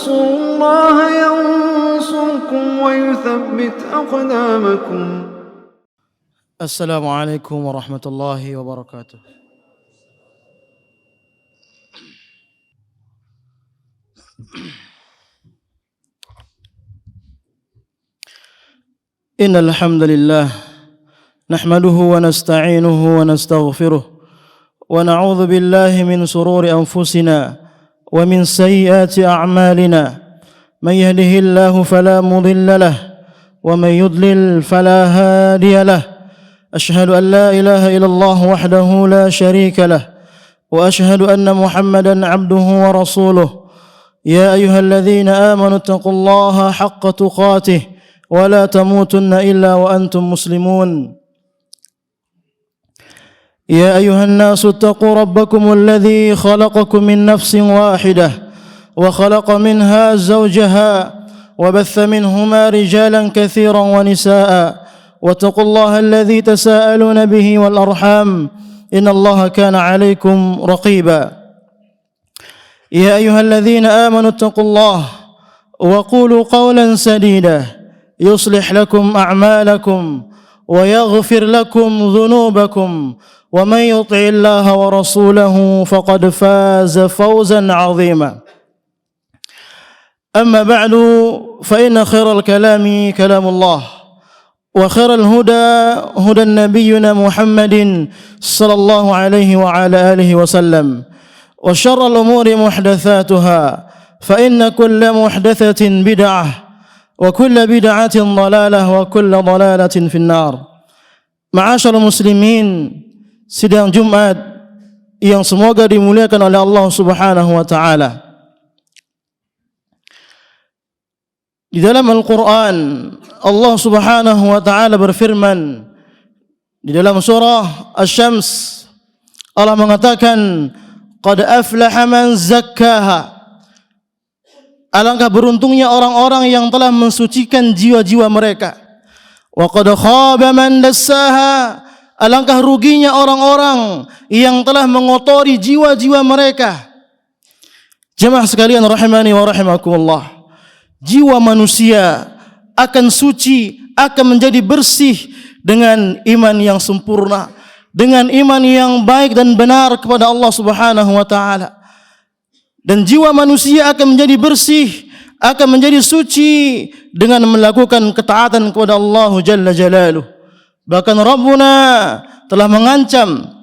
تنصروا الله ينصركم ويثبت أقدامكم. السلام عليكم ورحمة الله وبركاته. إن الحمد لله نحمده ونستعينه ونستغفره ونعوذ بالله من شرور أنفسنا ومن سيئات أعمالنا من يهده الله فلا مضل له ومن يضلل فلا هادي له أشهد أن لا إله إلا الله وحده لا شريك له وأشهد أن محمدا عبده ورسوله يا أيها الذين آمنوا اتقوا الله حق تقاته ولا تموتن إلا وأنتم مسلمون يا أيها الناس اتقوا ربكم الذي خلقكم من نفس واحدة وخلق منها زوجها وبث منهما رجالا كثيرا ونساء واتقوا الله الذي تساءلون به والأرحام إن الله كان عليكم رقيبا يا أيها الذين آمنوا اتقوا الله وقولوا قولا سديدا يصلح لكم أعمالكم ويغفر لكم ذنوبكم ومن يطع الله ورسوله فقد فاز فوزا عظيما أما بعد فإن خير الكلام كلام الله وخير الهدى هدى نبينا محمد صلى الله عليه وعلى آله وسلم وشر الأمور محدثاتها فإن كل محدثة بدعة وكل بدعة ضلالة وكل ضلالة في النار. Ma'asyarul muslimin, sidang Jumat yang semoga dimuliakan oleh Allah Subhanahu wa taala. Di dalam Al-Qur'an Allah Subhanahu wa taala berfirman di dalam surah Asy-Syams, Allah mengatakan qad aflaha man zakkaha. Alangkah beruntungnya orang-orang yang telah mensucikan jiwa-jiwa mereka. Wa qad khaba man dassaha. Alangkah ruginya orang-orang yang telah mengotori jiwa-jiwa mereka. Jemaah sekalian rahimani wa rahimakumullah. Jiwa manusia akan suci, akan menjadi bersih dengan iman yang sempurna, dengan iman yang baik dan benar kepada Allah Subhanahu wa taala. Dan jiwa manusia akan menjadi bersih, akan menjadi suci dengan melakukan ketaatan kepada Allah Jalla Jalaluh. Bahkan Rabbuna telah mengancam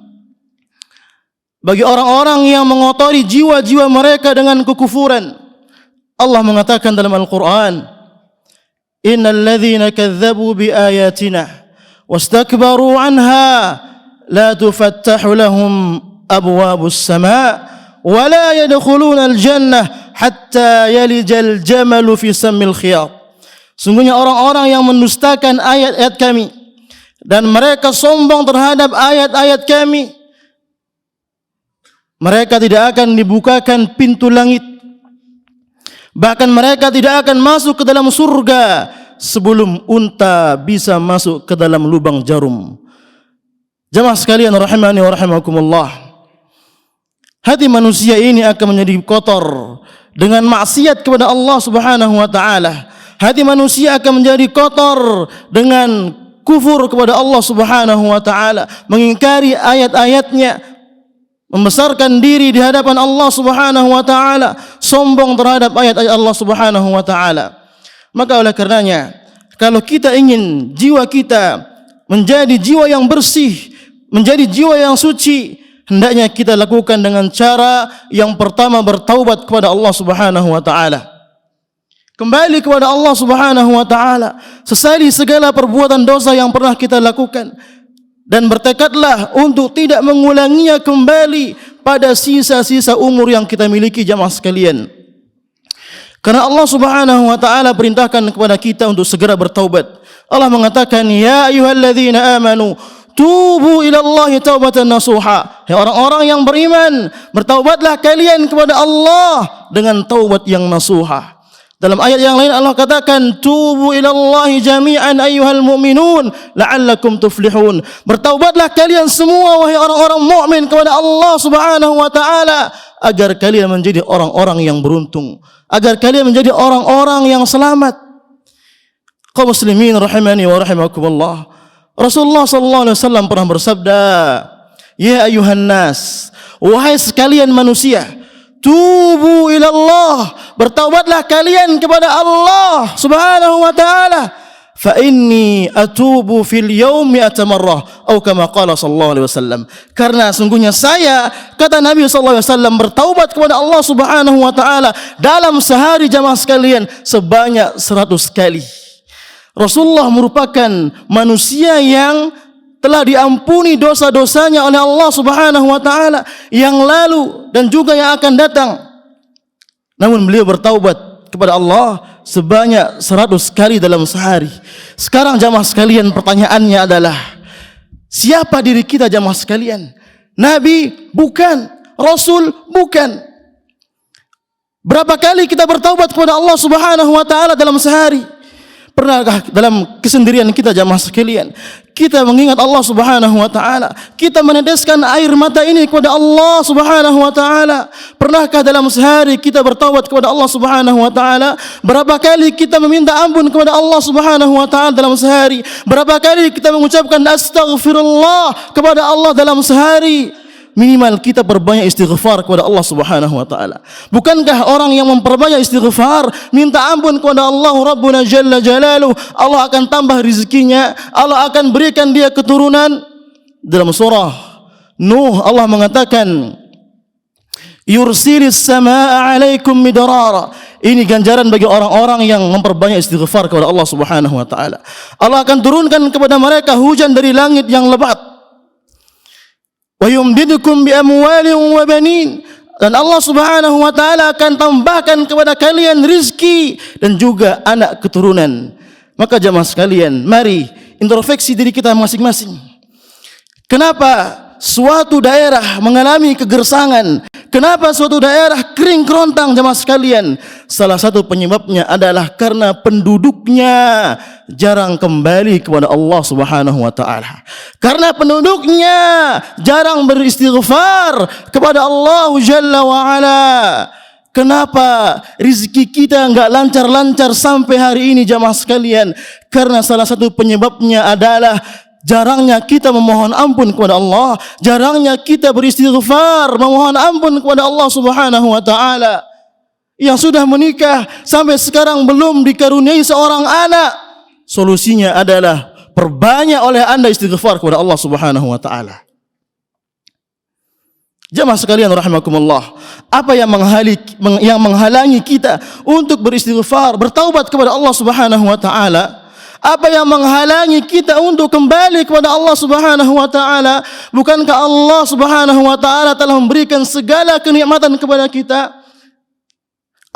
bagi orang-orang yang mengotori jiwa-jiwa mereka dengan kekufuran. Allah mengatakan dalam Al-Quran, innal ladzina kadzdzabu bi ayatina wastakbaru anha la tufattahu lahum abwabus sama' ولا يدخلون الجنة حتى يلج الجمل في سم الخياط. Sungguhnya orang-orang yang mendustakan ayat-ayat kami dan mereka sombong terhadap ayat-ayat kami, mereka tidak akan dibukakan pintu langit, bahkan mereka tidak akan masuk ke dalam surga sebelum unta bisa masuk ke dalam lubang jarum. Jemaah sekalian rahimani wa rahimakumullah, hati manusia ini akan menjadi kotor dengan maksiat kepada Allah Subhanahu wa taala. Hati manusia akan menjadi kotor dengan kufur kepada Allah Subhanahu wa taala, mengingkari ayat-ayatnya, membesarkan diri di hadapan Allah Subhanahu wa taala, sombong terhadap ayat-ayat Allah Subhanahu wa taala. Maka oleh karenanya, kalau kita ingin jiwa kita menjadi jiwa yang bersih, menjadi jiwa yang suci, hendaknya kita lakukan dengan cara yang pertama bertaubat kepada Allah Subhanahu wa taala. Kembali kepada Allah Subhanahu wa taala, sesali segala perbuatan dosa yang pernah kita lakukan dan bertekadlah untuk tidak mengulanginya kembali pada sisa-sisa umur yang kita miliki jamaah sekalian. Karena Allah Subhanahu wa taala perintahkan kepada kita untuk segera bertaubat. Allah mengatakan, ya ayyuhalladzina amanu tubu ilallahi taubatan nasuha. Ya orang-orang yang beriman, bertaubatlah kalian kepada Allah dengan taubat yang nasuha. Dalam ayat yang lain Allah katakan, tubu ilallahi jami'an ayyuhal mu'minun la'allakum tuflihun. Bertaubatlah kalian semua wahai orang-orang mukmin kepada Allah Subhanahu wa taala agar kalian menjadi orang-orang yang beruntung, agar kalian menjadi orang-orang yang selamat. Kaum muslimin rahimani wa rahimakumullah. Rasulullah sallallahu alaihi wasallam pernah bersabda, "Ya ayuhan nas, wahai sekalian manusia, tubu ila Allah, bertaubatlah kalian kepada Allah Subhanahu wa taala. Fa inni atubu fil yaumi atamarrah," atau kama qala sallallahu alaihi wasallam. Karena sungguhnya saya, kata Nabi sallallahu alaihi wasallam, bertaubat kepada Allah Subhanahu wa taala dalam sehari jamaah sekalian sebanyak 100 kali. Rasulullah merupakan manusia yang telah diampuni dosa-dosanya oleh Allah Subhanahu wa taala yang lalu dan juga yang akan datang. Namun beliau bertaubat kepada Allah sebanyak 100 kali dalam sehari. Sekarang jamaah sekalian, pertanyaannya adalah, siapa diri kita jamaah sekalian? Nabi bukan, Rasul bukan. Berapa kali kita bertaubat kepada Allah Subhanahu wa taala dalam sehari? Pernahkah dalam kesendirian kita jamaah sekalian kita mengingat Allah Subhanahu wa taala, kita meneteskan air mata ini kepada Allah Subhanahu wa taala? Pernahkah dalam sehari kita bertaubat kepada Allah Subhanahu wa taala? Berapa kali kita meminta ampun kepada Allah Subhanahu wa taala dalam sehari? Berapa kali kita mengucapkan astaghfirullah kepada Allah dalam sehari? Minimal kita berbanyak istighfar kepada Allah Subhanahu wa taala. Bukankah orang yang memperbanyak istighfar, minta ampun kepada Allah Rabbuna Jalla Jalaluhu, Allah akan tambah rezekinya, Allah akan berikan dia keturunan? Dalam surah Nuh Allah mengatakan, yursilis samaa alaikum midrara. Ini ganjaran bagi orang-orang yang memperbanyak istighfar kepada Allah Subhanahu wa taala. Allah akan turunkan kepada mereka hujan dari langit yang lebat. Wa yumdidukum bi amwalin wa banin, dan Allah Subhanahu wa taala akan tambahkan kepada kalian rizki dan juga anak keturunan. Maka jamaah sekalian, mari introspeksi diri kita masing-masing. Kenapa suatu daerah mengalami kegersangan? Kenapa suatu daerah kering kerontang jamaah sekalian? Salah satu penyebabnya adalah karena penduduknya jarang kembali kepada Allah Subhanahu wa taala. Karena penduduknya jarang beristighfar kepada Allah Jalla wa ala. Kenapa rezeki kita enggak lancar-lancar sampai hari ini jamaah sekalian? Karena salah satu penyebabnya adalah jarangnya kita memohon ampun kepada Allah, jarangnya kita beristighfar memohon ampun kepada Allah Subhanahu wa taala. Yang sudah menikah sampai sekarang belum dikaruniai seorang anak, solusinya adalah perbanyak oleh Anda istighfar kepada Allah Subhanahu wa taala. Jamaah sekalian rahimakumullah, apa yang menghalangi kita untuk beristighfar, bertaubat kepada Allah Subhanahu wa taala? Apa yang menghalangi kita untuk kembali kepada Allah Subhanahu wa taala? Bukankah Allah Subhanahu wa taala telah memberikan segala kenikmatan kepada kita?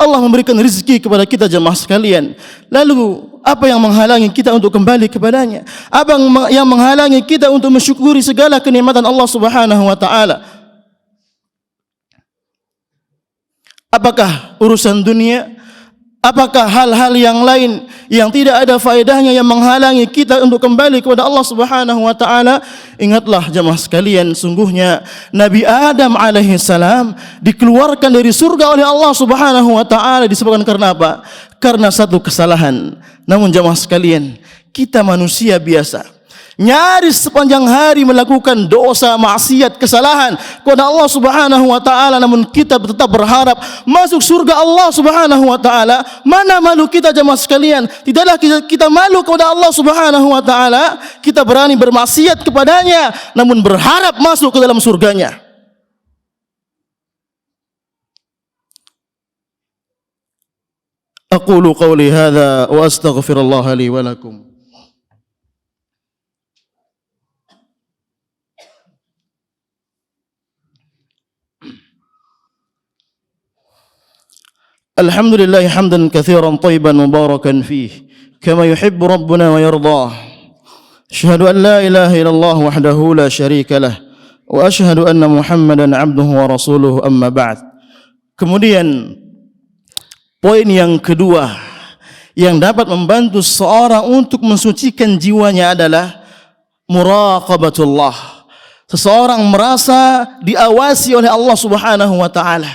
Allah memberikan rezeki kepada kita jemaah sekalian. Lalu apa yang menghalangi kita untuk kembali kepadanya? Apa yang menghalangi kita untuk mensyukuri segala kenikmatan Allah Subhanahu wa taala? Apakah urusan dunia? Apakah hal-hal yang lain yang tidak ada faedahnya yang menghalangi kita untuk kembali kepada Allah Subhanahu wa taala? Ingatlah jemaah sekalian, sungguhnya Nabi Adam alaihi salam dikeluarkan dari surga oleh Allah Subhanahu wa taala disebabkan karena apa? Karena satu kesalahan. Namun jemaah sekalian, kita manusia biasa, nyaris sepanjang hari melakukan dosa, maksiat, kesalahan kepada Allah Subhanahu wa taala, namun kita tetap berharap masuk surga Allah Subhanahu wa taala. Mana malu kita jemaah sekalian? Tidaklah kita malu kepada Allah Subhanahu wa taala, kita berani bermaksiat kepadanya namun berharap masuk ke dalam surganya. Aqulu qawli hadza wa astaghfirullah li wa lakum. Alhamdulillah hamdan katsiran thayyiban mubarakan fihi kama yuhibbu rabbuna wa yardah. Asyhadu an la ilaha illallah wahdahu la syarika lah wa asyhadu anna Muhammadan abduhu wa rasuluhu, amma ba'd. Kemudian poin yang kedua yang dapat membantu seorang untuk mensucikan jiwanya adalah muraqabatullah, Seseorang merasa diawasi oleh Allah Subhanahu wa taala.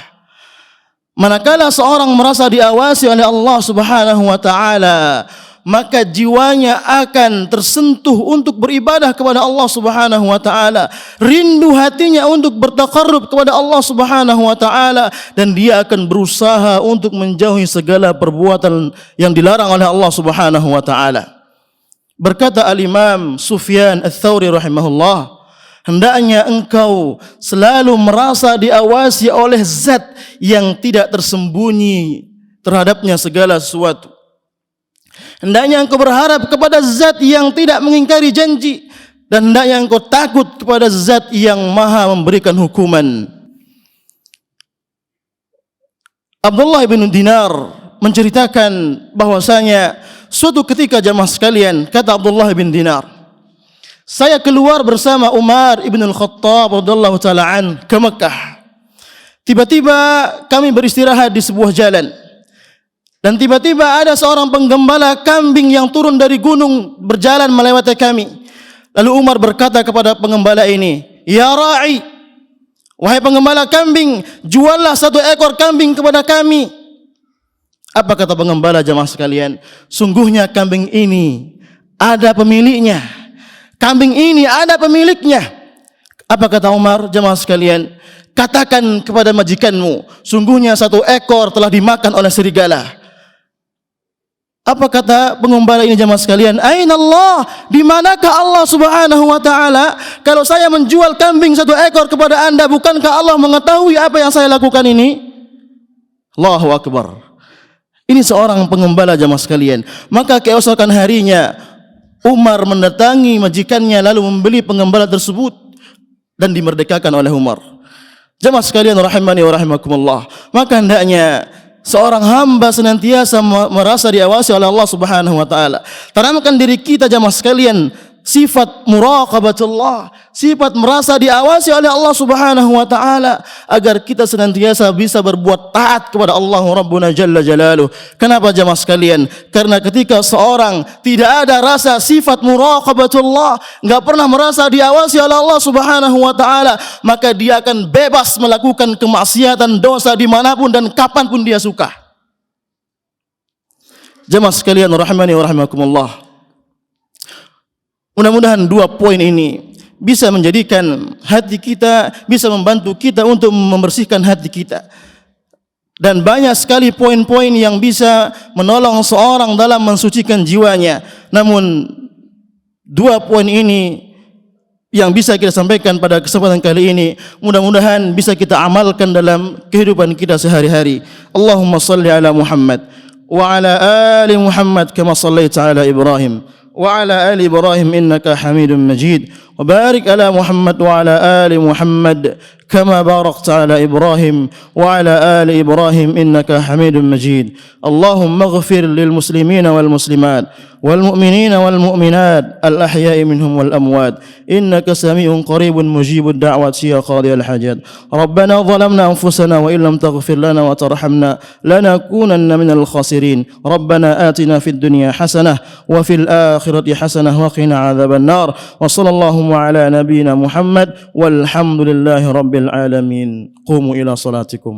Manakala seorang merasa diawasi oleh Allah Subhanahu wa taala, maka jiwanya akan tersentuh untuk beribadah kepada Allah Subhanahu wa taala. Rindu hatinya untuk bertaqarrub kepada Allah Subhanahu wa taala, dan dia akan berusaha untuk menjauhi segala perbuatan yang dilarang oleh Allah Subhanahu wa taala. Berkata Al-Imam Sufyan Ats-Tsauri rahimahullah, hendaknya engkau selalu merasa diawasi oleh zat yang tidak tersembunyi terhadapnya segala sesuatu. Hendaknya engkau berharap kepada zat yang tidak mengingkari janji, dan hendaknya engkau takut kepada zat yang maha memberikan hukuman. Abdullah bin Dinar menceritakan bahwasanya suatu ketika jamaah sekalian, kata Abdullah bin Dinar, saya keluar bersama Umar ibn al-Khattab radhiyallahu ta'ala an ke Mekah. Tiba-tiba kami beristirahat di sebuah jalan, dan tiba-tiba ada seorang penggembala kambing yang turun dari gunung berjalan melewati kami. Lalu Umar berkata kepada penggembala ini, "Ya ra'i, wahai penggembala kambing, juallah 1 ekor kambing kepada kami." Apa kata penggembala jamaah sekalian? Sungguhnya kambing ini ada pemiliknya. Kambing ini ada pemiliknya. Apa kata Umar jamaah sekalian? Katakan kepada majikanmu, sungguhnya 1 ekor telah dimakan oleh serigala. Apa kata penggembala ini jamaah sekalian? Aina Allah? Di manakah Allah Subhanahu wa taala? Kalau saya menjual kambing 1 ekor kepada Anda, bukankah Allah mengetahui apa yang saya lakukan ini? Allahu Akbar. Ini seorang penggembala jamaah sekalian. Maka keesokan harinya Umar mendatangi majikannya lalu membeli penggembala tersebut dan dimerdekakan oleh Umar. Jamaah sekalian rahimani wa rahimakumullah. Maka hendaknya seorang hamba senantiasa merasa diawasi oleh Allah Subhanahu wa taala. Tanamkan diri kita jamaah sekalian sifat muraqabatullah, sifat merasa diawasi oleh Allah Subhanahu wa taala, agar kita senantiasa bisa berbuat taat kepada Allah Rabbuna Jalla Jalaluh. Kenapa jamaah sekalian? Karena ketika seorang tidak ada rasa sifat muraqabatullah, enggak pernah merasa diawasi oleh Allah Subhanahu wa taala, maka dia akan bebas melakukan kemaksiatan dosa dimanapun dan kapanpun dia suka. Jamaah sekalian rahimani wa rahimakumullah. Mudah-mudahan 2 poin ini bisa menjadikan hati kita, bisa membantu kita untuk membersihkan hati kita. Dan banyak sekali poin-poin yang bisa menolong seorang dalam mensucikan jiwanya. Namun 2 poin ini yang bisa kita sampaikan pada kesempatan kali ini, mudah-mudahan bisa kita amalkan dalam kehidupan kita sehari-hari. Allahumma salli ala Muhammad wa ala ali Muhammad kama sallaita ala Ibrahim وعلى آل إبراهيم إنك حميد مجيد وبارك على محمد وعلى آل محمد كما باركت على إبراهيم وعلى آل إبراهيم إنك حميد مجيد اللهم اغفر للمسلمين والمسلمات والمؤمنين والمؤمنات الأحياء منهم والأموات إنك سميع قريب مجيب الدعوات يا قاضي الحاجات ربنا ظلمنا أنفسنا وإن لم تغفر لنا وترحمنا لنكونن من الخاسرين ربنا آتنا في الدنيا حسنة وفي الآخرة حسنة وقنا عذاب النار وصلى الله على نبينا محمد والحمد لله رب العالمين قوموا إلى صلاتكم.